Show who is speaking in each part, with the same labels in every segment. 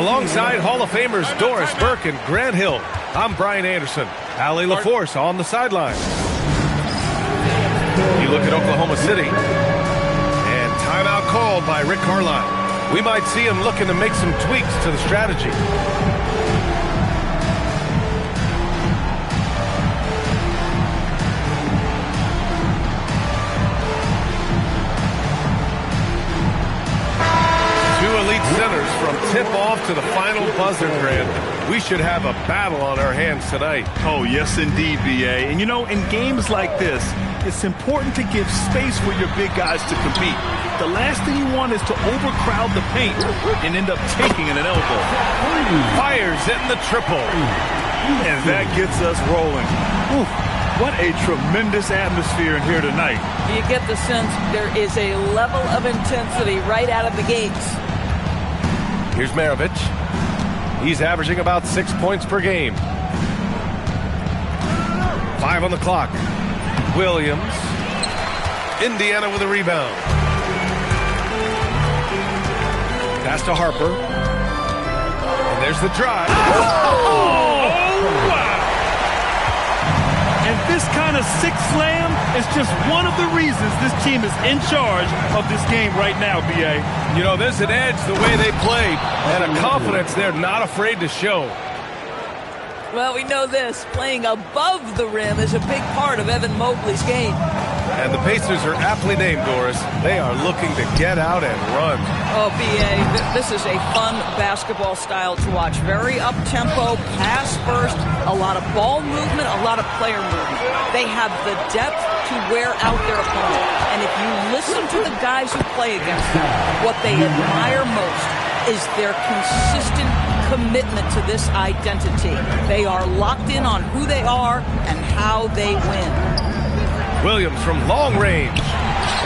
Speaker 1: Alongside Hall of Famers Doris Burke and Grant Hill, I'm Brian Anderson. Allie LaForce on the sideline. You look at Oklahoma City, and timeout called by Rick Carlisle. We might see him looking to make some tweaks to the strategy. Elite centers from tip-off to the final buzzer, Grant. We should have a battle on our hands tonight.
Speaker 2: Oh, yes, indeed, B.A. And, you know, in games like this, it's important to give space for your big guys to compete. The last thing you want is to overcrowd the paint and end up taking an elbow.
Speaker 1: Fires in the triple.
Speaker 2: And that gets us rolling. Ooh, what a tremendous atmosphere in here tonight.
Speaker 3: You get the sense there is a level of intensity right out of the gates.
Speaker 1: Here's Maravich. He's averaging about 6 points per game. 5 on the clock. Williams. Indiana with a rebound. Pass to Harper. And there's the drive.
Speaker 2: Oh, wow. And this kind of six slam is just one of the reasons this team is in charge of this game right now, B.A.
Speaker 1: You know, there's an edge the way they played and a confidence they're not afraid to show.
Speaker 3: Well, we know this. Playing above the rim is a big part of Evan Mobley's game.
Speaker 1: And the Pacers are aptly named, Doris. They are looking to get out and run.
Speaker 3: Oh, B.A., this is a fun basketball style to watch. Very up-tempo, pass first, a lot of ball movement, a lot of player movement. They have the depth to wear out their opponent. And if you listen to the guys who play against them, what they admire most is their consistent commitment to this identity. They are locked in on who they are and how they win.
Speaker 1: Williams from long range.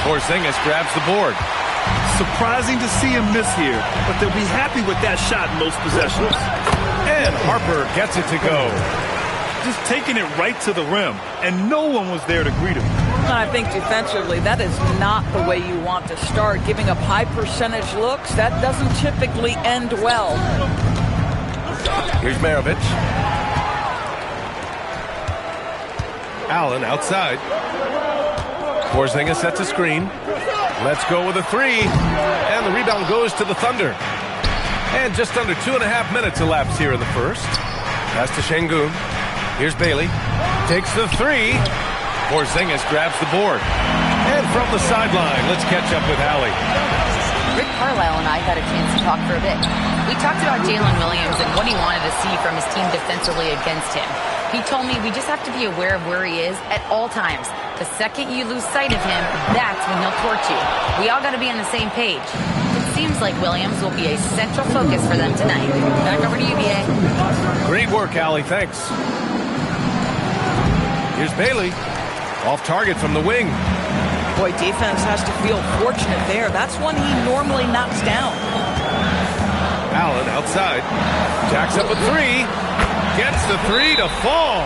Speaker 1: Porzingis grabs the board.
Speaker 2: Surprising to see him miss here, but they'll be happy with that shot in most possessions.
Speaker 1: And Harper gets it to go.
Speaker 2: Just taking it right to the rim, and no one was there to greet him.
Speaker 3: I think defensively, that is not the way you want to start. Giving up high percentage looks, that doesn't typically end well.
Speaker 1: Here's Maravich. Allen outside. Porzingis sets a screen. Let's go with a three. And the rebound goes to the Thunder. And just under 2.5 minutes elapsed here in the first. Pass to Şengün. Here's Bailey. Takes the three. Porzingis grabs the board. And from the sideline, let's catch up with Allie.
Speaker 4: Rick Carlisle and I got a chance to talk for a bit. We talked about Jalen Williams and what he wanted to see from his team defensively against him. He told me we just have to be aware of where he is at all times. The second you lose sight of him, that's when he'll torch you. We all got to be on the same page. It seems like Williams will be a central focus for them tonight. Back over to you, B.A.
Speaker 1: Great work, Allie. Thanks. Here's Bailey. Off target from the wing.
Speaker 3: Boy, defense has to feel fortunate there. That's one he normally knocks down.
Speaker 1: Allen outside. Jacks up a three. Gets the three to fall.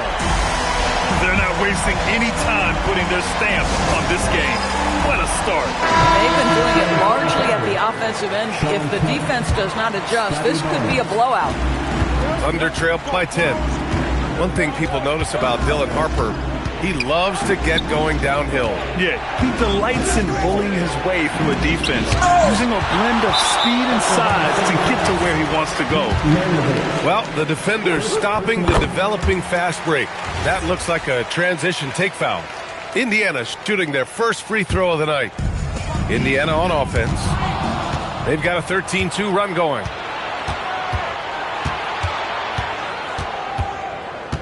Speaker 2: They're not wasting any time putting their stamp on this game. What a start.
Speaker 3: They've been doing it largely at the offensive end. If the defense does not adjust, this could be a blowout.
Speaker 1: Thunder trail by 10. One thing people notice about Dylan Harper, he loves to get going downhill.
Speaker 2: Yeah, he delights in bullying his way through a defense, using a blend of speed and size to get to where he wants to go.
Speaker 1: Well, the defender's stopping the developing fast break. That looks like a transition take foul. Indiana shooting their first free throw of the night. Indiana on offense. They've got a 13-2 run going.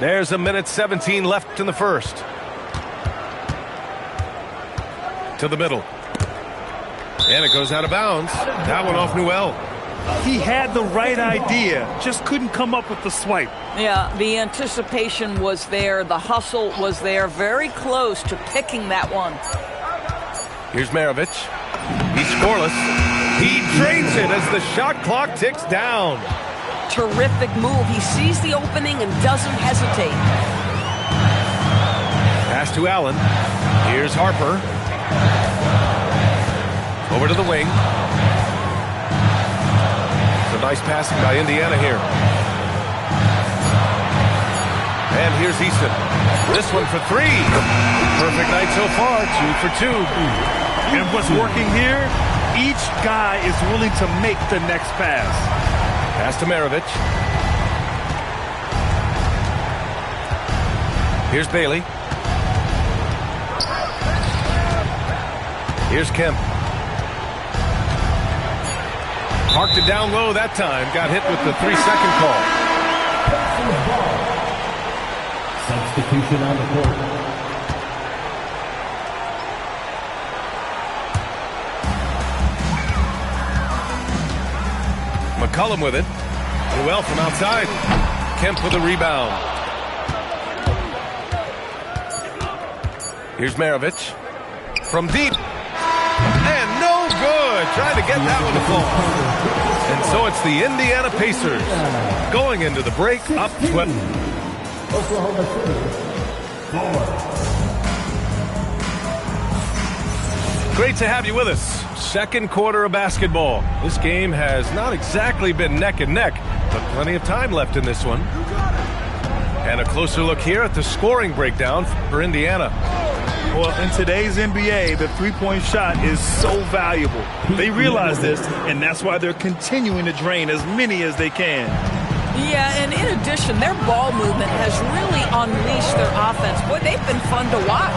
Speaker 1: There's a minute 17 left in the first. To the middle. And it goes out of bounds. That one off Newell.
Speaker 2: He had the right idea, just couldn't come up with the swipe.
Speaker 3: Yeah, the anticipation was there. The hustle was there. Very close to picking that one.
Speaker 1: Here's Maravich. He's scoreless. He drains it as the shot clock ticks down.
Speaker 3: Terrific move. He sees the opening and doesn't hesitate.
Speaker 1: Pass to Allen. Here's Harper. Over to the wing. To nice passing by Indiana here. And here's Easton. This one for three. Perfect night so far, 2 for 2.
Speaker 2: And what's working here, each guy is willing to make the next pass.
Speaker 1: Pass to Maravich. Here's Bailey. Here's Kemp. Marked it down low that time. Got hit with the 3-second call.
Speaker 5: Substitution on the court.
Speaker 1: McCullum with it. Well from outside. Kemp with a rebound. Here's Maravich. From deep. And no good. Trying to get that one to fall. And so it's the Indiana Pacers going into the break up 12.
Speaker 5: Oklahoma City, 4.
Speaker 1: Great to have you with us. Second quarter of basketball. This game has not exactly been neck and neck, but plenty of time left in this one. And a closer look here at the scoring breakdown for Indiana.
Speaker 2: Well, in today's NBA, the three-point shot is so valuable. They realize this, and that's why they're continuing to drain as many as they can.
Speaker 3: Yeah, and in addition, their ball movement has really unleashed their offense. Boy, they've been fun to watch.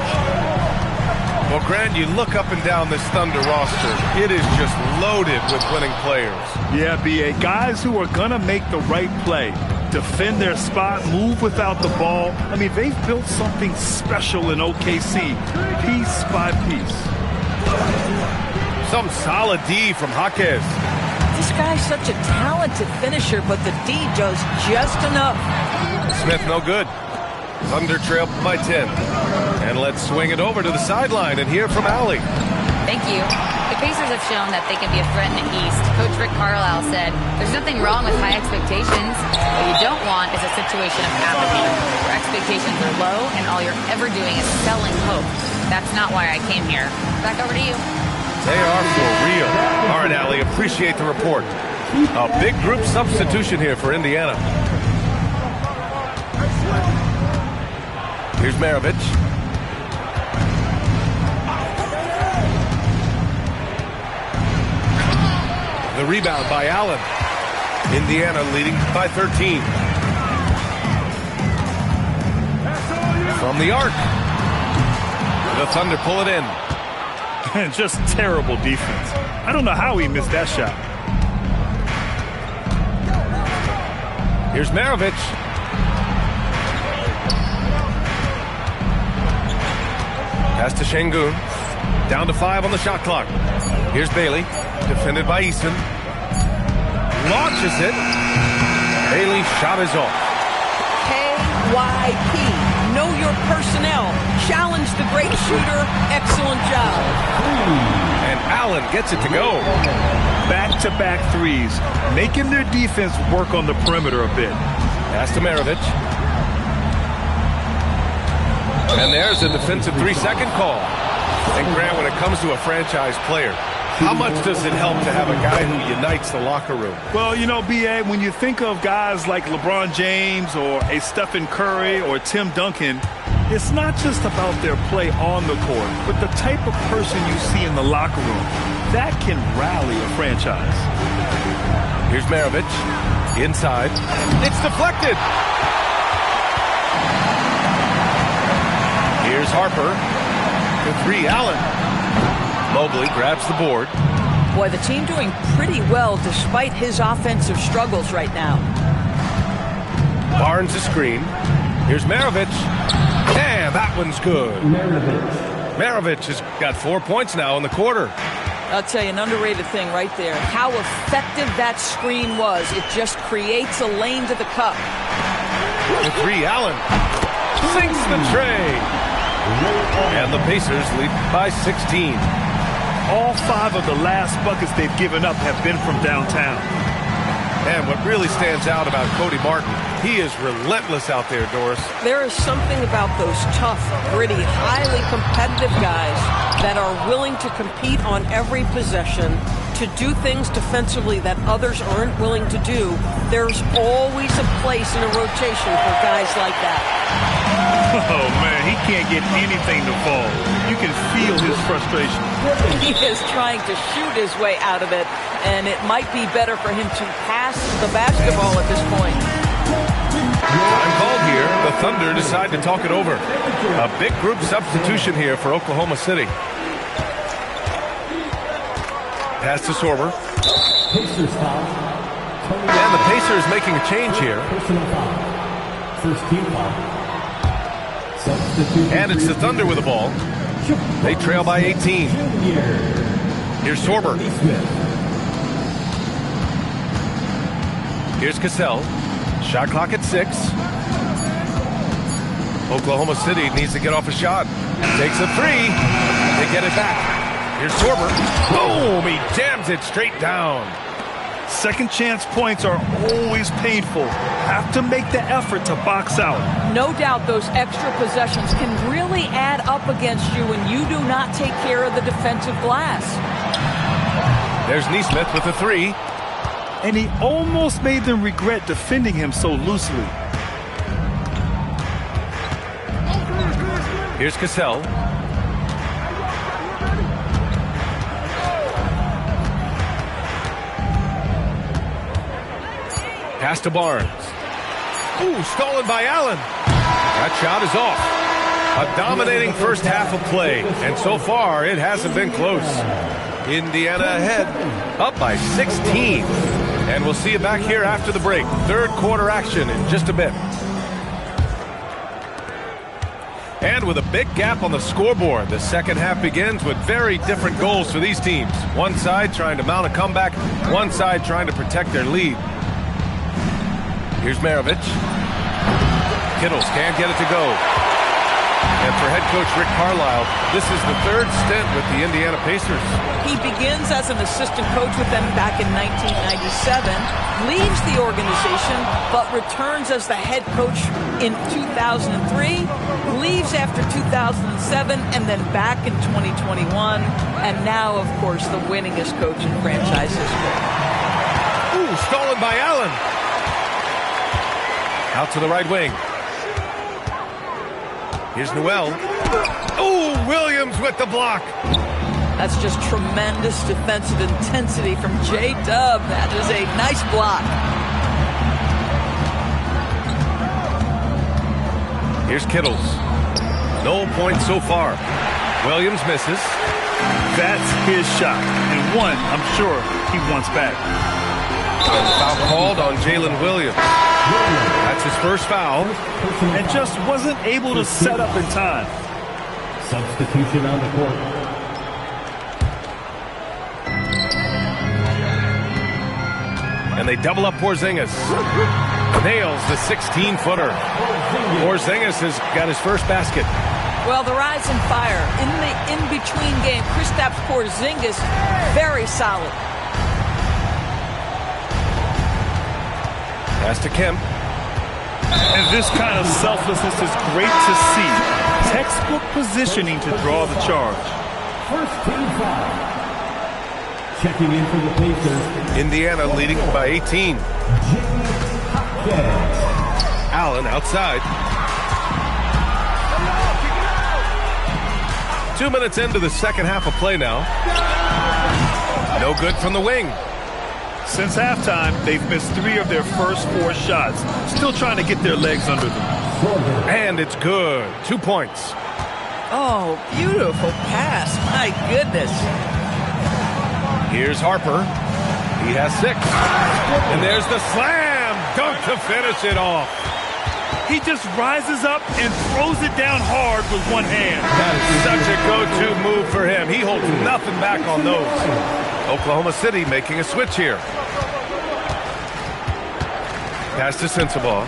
Speaker 1: Well, Grant, you look up and down this Thunder roster. It is just loaded with winning players.
Speaker 2: Yeah, B.A. Guys who are going to make the right play, defend their spot, move without the ball. I mean, they've built something special in OKC, piece by piece.
Speaker 1: Some solid D from Jaquez.
Speaker 3: This guy's such a talented finisher, but the D does just enough.
Speaker 1: Smith no good. Thunder trail by 10. And let's swing it over to the sideline and hear from Allie.
Speaker 4: Thank you. The Pacers have shown that they can be a threat in the East. Coach Rick Carlisle said, there's nothing wrong with high expectations. What you don't want is a situation of apathy, where expectations are low and all you're ever doing is selling hope. That's not why I came here. Back over to you.
Speaker 1: They are for real. All right, Allie, appreciate the report. A big group substitution here for Indiana. Here's Maravich. The rebound by Allen. Indiana leading by 13. From the arc. The Thunder pull it in.
Speaker 2: And just terrible defense. I don't know how he missed that shot.
Speaker 1: Here's Maravich. Pass to Şengün. Down to 5 on the shot clock. Here's Bailey. Defended by Easton. Launches it. Bailey's shot is off.
Speaker 3: KYP. Know your personnel. Challenge the great shooter. Excellent job.
Speaker 1: And Allen gets it to go.
Speaker 2: Back-to-back threes, making their defense work on the perimeter a bit.
Speaker 1: Pass to Maravich. And there's a defensive 3-second call. And Grant, when it comes to a franchise player, how much does it help to have a guy who unites the locker room?
Speaker 2: Well, you know, B.A., when you think of guys like LeBron James or a Stephen Curry or Tim Duncan, it's not just about their play on the court, but the type of person you see in the locker room. That can rally a franchise.
Speaker 1: Here's Maravich. Inside. It's deflected. Here's Harper. The 3, Allen. Mobley grabs the board.
Speaker 3: Boy, the team doing pretty well despite his offensive struggles right now.
Speaker 1: Barnes a screen. Here's Maravich. And that one's good. Maravich has got 4 points now in the quarter.
Speaker 3: I'll tell you, an underrated thing right there. How effective that screen was. It just creates a lane to the cup.
Speaker 1: The 3, Allen. Sinks the tray. And the Pacers lead by 16.
Speaker 2: All 5 of the last buckets they've given up have been from downtown.
Speaker 1: And what really stands out about Cody Martin He is relentless out there, Doris.
Speaker 3: There is something about those tough, gritty, highly competitive guys that are willing to compete on every possession, to do things defensively that others aren't willing to do. There's always a place in a rotation for guys like that.
Speaker 2: Oh, man, he can't get anything to fall. You can feel his frustration.
Speaker 3: He is trying to shoot his way out of it, and it might be better for him to pass the basketball at this point.
Speaker 1: Time called here. The Thunder decide to talk it over. A big group substitution here for Oklahoma City. Pass to Sorber.
Speaker 5: Pacers foul.
Speaker 1: And the Pacers making a change here.
Speaker 5: Personal foul. First team foul. Substitution.
Speaker 1: And it's the Thunder with the ball. They trail by 18. Here's Sorber. Here's Cassell. Shot clock at 6. Oklahoma City needs to get off a shot. Takes a 3. They get it back. Here's Sorber. Boom! He jams it straight down.
Speaker 2: Second chance points are always painful. Have to make the effort to box out.
Speaker 3: No doubt those extra possessions can really add up against you when you do not take care of the defensive glass.
Speaker 1: There's Nesmith with a 3.
Speaker 2: And he almost made them regret defending him so loosely.
Speaker 1: Here's Cassell. Pass to Barnes. Ooh, stolen by Allen. That shot is off. A dominating first half of play, and so far it hasn't been close. Indiana ahead, up by 16. And we'll see you back here after the break. Third quarter action in just a bit. And with a big gap on the scoreboard, the second half begins with very different goals for these teams. One side trying to mount a comeback, one side trying to protect their lead. Here's Maravich. Kittles can't get it to go. And for head coach Rick Carlisle, this is the third stint with the Indiana Pacers.
Speaker 3: He begins as an assistant coach with them back in 1997, leaves the organization, but returns as the head coach in 2003, leaves after 2007, and then back in 2021, and now, of course, the winningest coach in franchise history.
Speaker 1: Ooh, stolen by Allen. Out to the right wing. Here's Newell. Ooh, Williams with the block.
Speaker 3: That's just tremendous defensive intensity from J-Dub. That is a nice block.
Speaker 1: Here's Kittles. No points so far. Williams misses.
Speaker 2: That's his shot, and one I'm sure he wants back.
Speaker 1: And foul called on Jalen Williams. That's his first foul.
Speaker 2: And just wasn't able to set up in time.
Speaker 5: Substitution on the court.
Speaker 1: And they double up Porzingis. Nails the 16-footer. Porzingis has got his first basket.
Speaker 3: Well, the rise and fire in the in-between game. Kristaps Porzingis, very solid.
Speaker 1: Pass to Kemp.
Speaker 2: And this kind of selflessness is great to see. Textbook positioning to draw the charge.
Speaker 5: First team foul. Checking in for the Pacers.
Speaker 1: Indiana leading by 18. Allen outside. 2 minutes into the second half of play now. No good from the wing.
Speaker 2: Since halftime, they've missed 3 of their first 4 shots. Still trying to get their legs under them.
Speaker 1: And it's good. 2 points.
Speaker 3: Oh, beautiful pass. My goodness.
Speaker 1: Here's Harper. He has 6. And there's the slam dunk to finish it off.
Speaker 2: He just rises up and throws it down hard with one hand.
Speaker 1: That is such a go-to move for him. He holds nothing back on those. Oklahoma City making a switch here. Pass to Sensabaugh.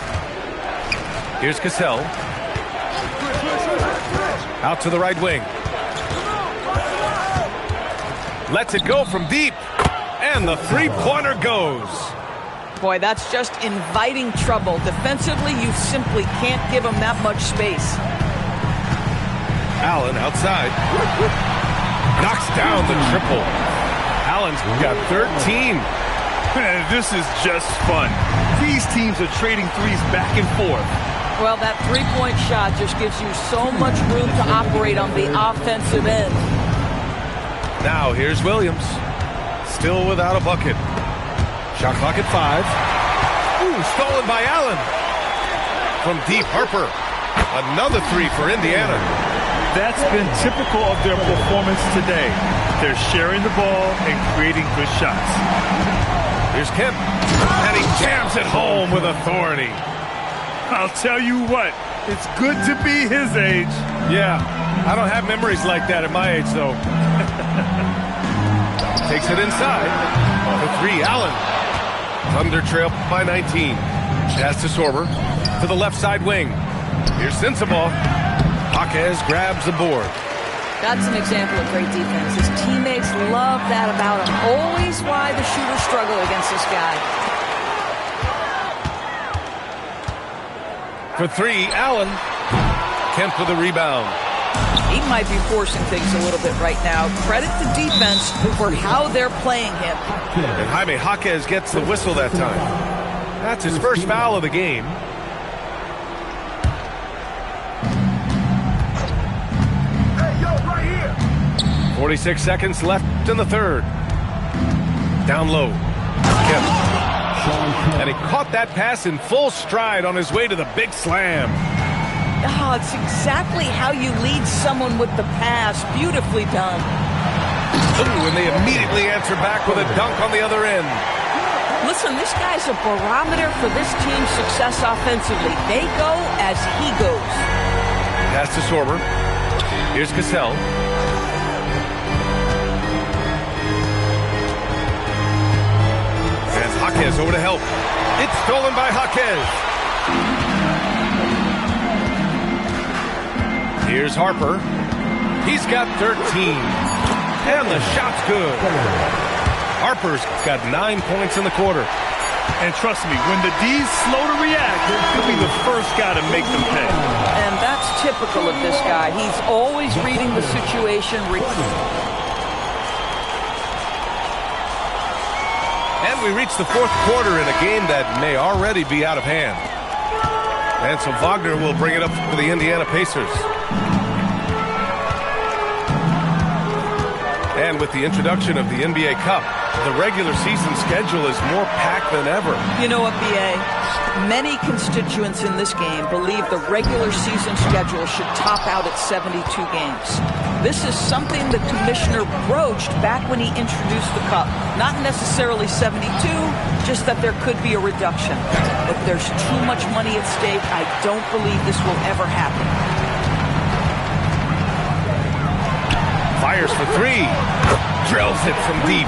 Speaker 1: Here's Cassell. Out to the right wing. Lets it go from deep. And the three-pointer goes.
Speaker 3: Boy, that's just inviting trouble. Defensively, you simply can't give him that much space.
Speaker 1: Allen outside. Knocks down the triple. Allen's got 13.
Speaker 2: Man, this is just fun. These teams are trading threes back and forth.
Speaker 3: Well, that three-point shot just gives you so much room to operate on the offensive end.
Speaker 1: Now here's Williams. Still without a bucket. Shot clock at 5. Ooh, stolen by Allen. From deep, Harper. Another three for Indiana.
Speaker 2: That's been typical of their performance today. They're sharing the ball and creating good shots.
Speaker 1: Here's Kemp. And he jams it home with authority.
Speaker 2: I'll tell you what, it's good to be his age.
Speaker 1: Yeah, I don't have memories like that at my age, though. Takes it inside. The three, Allen. Thunder trail by 19. Pass to Sorber. To the left side wing. Here's Sensabaugh. Jaquez grabs the board.
Speaker 3: That's an example of great defense. His teammates love that about him. Always why the shooters struggle against this guy.
Speaker 1: For three, Allen. Kemp with the rebound.
Speaker 3: He might be forcing things a little bit right now. Credit the defense for how they're playing him.
Speaker 1: And Jaime Jaquez gets the whistle that time. That's his first foul of the game.
Speaker 6: Hey, yo, right here.
Speaker 1: 46 seconds left in the third. Down low. Kemp. And he caught that pass in full stride on his way to the big slam.
Speaker 3: Oh, it's exactly how you lead someone with the pass. Beautifully done.
Speaker 1: Ooh, and they immediately answer back with a dunk on the other end.
Speaker 3: Listen, this guy's a barometer for this team's success offensively. They go as he goes.
Speaker 1: Pass to Sorber. Here's Cassell. And Jaquez over to help. It's stolen by Jaquez. Here's Harper. He's got 13. And the shot's good. Harper's got 9 points in the quarter.
Speaker 2: And trust me, when the D's slow to react, he'll be the first guy to make them pay.
Speaker 3: And that's typical of this guy. He's always reading the situation.
Speaker 1: And we reach the fourth quarter in a game that may already be out of hand. And so Wagner will bring it up for the Indiana Pacers. And with the introduction of the NBA Cup, the regular season schedule is more packed than ever.
Speaker 3: You know what, B.A.? Many constituents in this game believe the regular season schedule should top out at 72 games. This is something the commissioner broached back when he introduced the Cup. Not necessarily 72, just that there could be a reduction. If there's too much money at stake, I don't believe this will ever happen.
Speaker 1: Fires for three. Drills it from deep.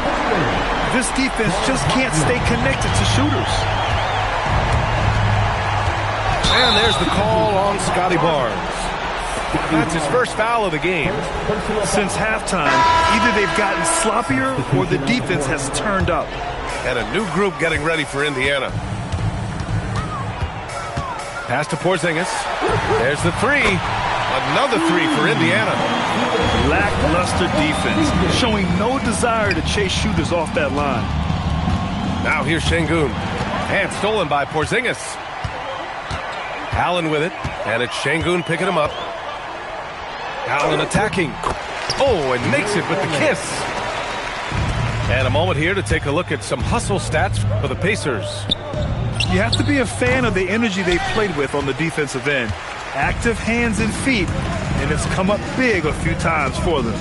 Speaker 2: This defense just can't stay connected to shooters.
Speaker 1: And there's the call on Scotty Barnes. That's his first foul of the game.
Speaker 2: Since halftime, either they've gotten sloppier or the defense has turned up.
Speaker 1: And a new group getting ready for Indiana. Pass to Porzingis. There's the three. Another three for Indiana.
Speaker 2: Lackluster defense, showing no desire to chase shooters off that line.
Speaker 1: Now here's Şengün. And stolen by Porzingis. Allen with it. And it's Şengün picking him up. Allen attacking. Oh, and makes it with the kiss. And a moment here to take a look at some hustle stats for the Pacers.
Speaker 2: You have to be a fan of the energy they played with on the defensive end. Active hands and feet, and it's come up big a few times for them.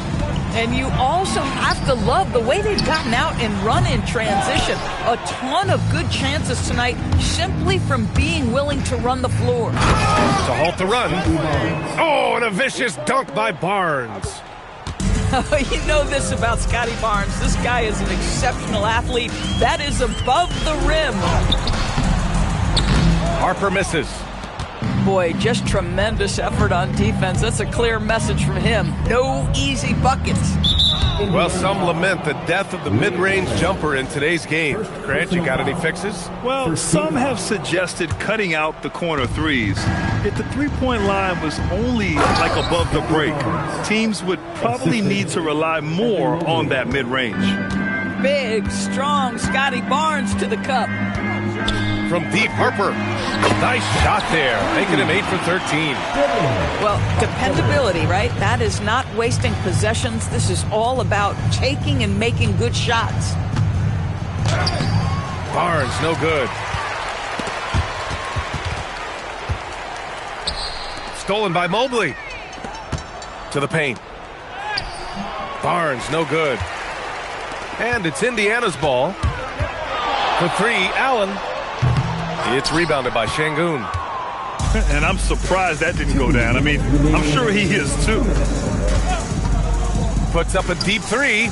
Speaker 3: And you also have to love the way they've gotten out and run in transition. A ton of good chances tonight simply from being willing to run the floor.
Speaker 1: To halt the run. Oh, and a vicious dunk by Barnes.
Speaker 3: You know this about Scotty Barnes. This guy is an exceptional athlete. That is above the rim.
Speaker 1: Harper misses.
Speaker 3: Boy, just tremendous effort on defense. That's a clear message from him. No easy buckets.
Speaker 1: Well, some lament the death of the mid-range jumper in today's game. Grant, you got any fixes?
Speaker 2: Well, some have suggested cutting out the corner threes. If the three-point line was only like above the break, teams would probably need to rely more on that mid-range.
Speaker 3: Big, strong Scotty Barnes to the cup.
Speaker 1: From deep, Harper. Nice shot there, making him 8 for 13.
Speaker 3: Well, dependability, right? That is not wasting possessions. This is all about taking and making good shots.
Speaker 1: Barnes, no good. Stolen by Mobley. To the paint. Barnes, no good. And it's Indiana's ball. For three, Allen. It's rebounded by Şengün.
Speaker 2: And I'm surprised that didn't go down. I mean, I'm sure he is too.
Speaker 1: Puts up a deep three.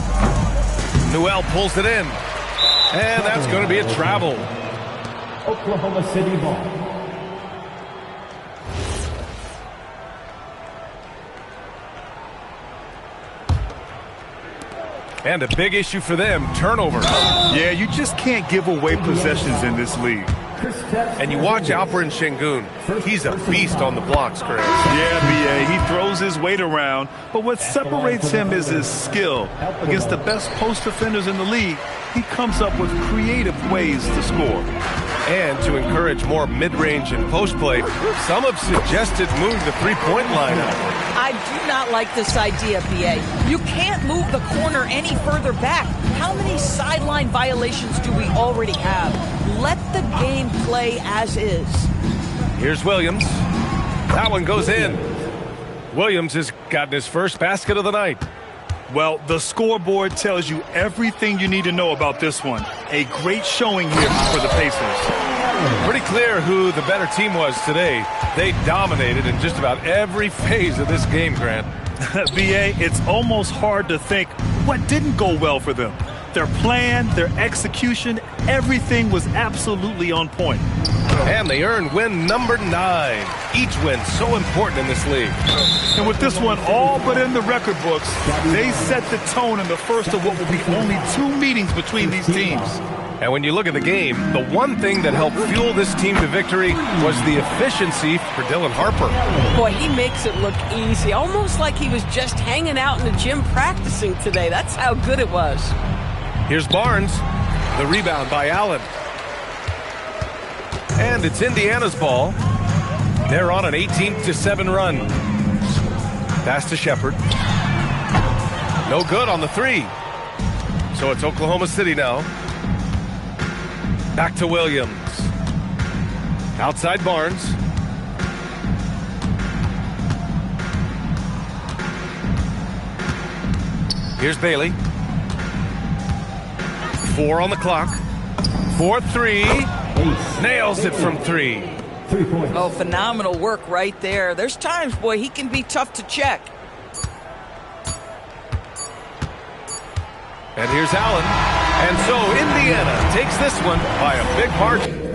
Speaker 1: Newell pulls it in. And that's going to be a travel.
Speaker 5: Oklahoma City ball.
Speaker 1: And a big issue for them, turnovers.
Speaker 2: Yeah, you just can't give away possessions in this league.
Speaker 1: And you watch Alperen Şengün. He's a beast on the blocks, Chris.
Speaker 2: Yeah, B.A., he throws his weight around, but what separates him is his skill. Against the best post defenders in the league, he comes up with creative ways to score.
Speaker 1: And to encourage more mid-range and post play, some have suggested move the three-point lineup.
Speaker 3: I do not like this idea, B.A. You can't move the corner any further back. How many sideline violations do we already have? Let the game play as is.
Speaker 1: Here's Williams. That one goes in. Williams has gotten his first basket of the night.
Speaker 2: Well, the scoreboard tells you everything you need to know about this one. A great showing here for the Pacers.
Speaker 1: Pretty clear who the better team was today. They dominated in just about every phase of this game, Grant.
Speaker 2: B.A., it's almost hard to think what didn't go well for them. Their plan, their execution, everything was absolutely on point.
Speaker 1: And they earned win number 9. Each win so important in this league.
Speaker 2: And with this one all but in the record books, they set the tone in the first of what will be only 2 meetings between these teams.
Speaker 1: And when you look at the game, the one thing that helped fuel this team to victory was the efficiency for Dylan Harper.
Speaker 7: Boy, he makes it look easy, almost like he was just hanging out in the gym practicing today. That's how good it was.
Speaker 1: Here's Barnes. The rebound by Allen. And it's Indiana's ball. They're on an 18-7 run. Pass to Shepherd. No good on the three. So it's Oklahoma City now. Back to Williams. Outside Barnes. Here's Bailey. 4 on the clock. 4-3. Nails it from 3.
Speaker 5: 3 points.
Speaker 3: Oh, phenomenal work right there. There's times, boy, he can be tough to check.
Speaker 1: And here's Allen. And so Indiana takes this one by a big margin.